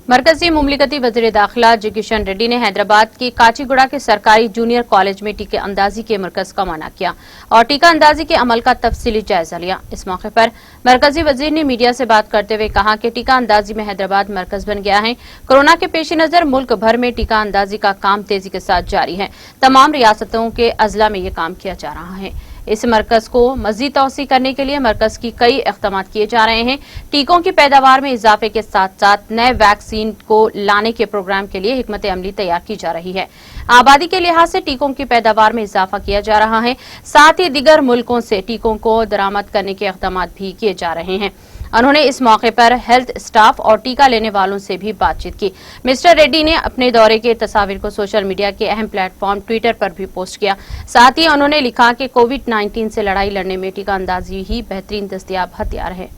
मरकजी मुमलिकती वज़ीर दाखिला जी किशन रेड्डी ने हैदराबाद के काचीगुड़ा के सरकारी जूनियर कॉलेज में टीका अंदाजी के मरकज का माना किया और टीका अंदाजी के अमल का तफसीली जायजा लिया। इस मौके पर मरकजी वज़ीर ने मीडिया से बात करते हुए कहा कि टीका अंदाजी में हैदराबाद मरकज बन गया है। कोरोना के पेश नजर मुल्क भर में टीका अंदाजी का काम तेजी के साथ जारी है। तमाम रियासतों के अजला में ये काम किया जा रहा है। इस मरकज को मजीद तौसी करने के लिए मरकज की कई इक़दाम किए जा रहे हैं। टीकों की पैदावार में इजाफे के साथ साथ नए वैक्सीन को लाने के प्रोग्राम के लिए हिकमत अमली तैयार की जा रही है। आबादी के लिहाज से टीकों की पैदावार में इजाफा किया जा रहा है। साथ ही दीगर मुल्कों से टीकों को दरामद करने के इक़दाम भी किए जा रहे हैं। उन्होंने इस मौके पर हेल्थ स्टाफ और टीका लेने वालों से भी बातचीत की। मिस्टर रेड्डी ने अपने दौरे के तस्वीर को सोशल मीडिया के अहम प्लेटफॉर्म ट्विटर पर भी पोस्ट किया। साथ ही उन्होंने लिखा कि कोविड-19 से लड़ाई लड़ने में टीका अंदाजी ही बेहतरीन दस्तयाब हथियार है।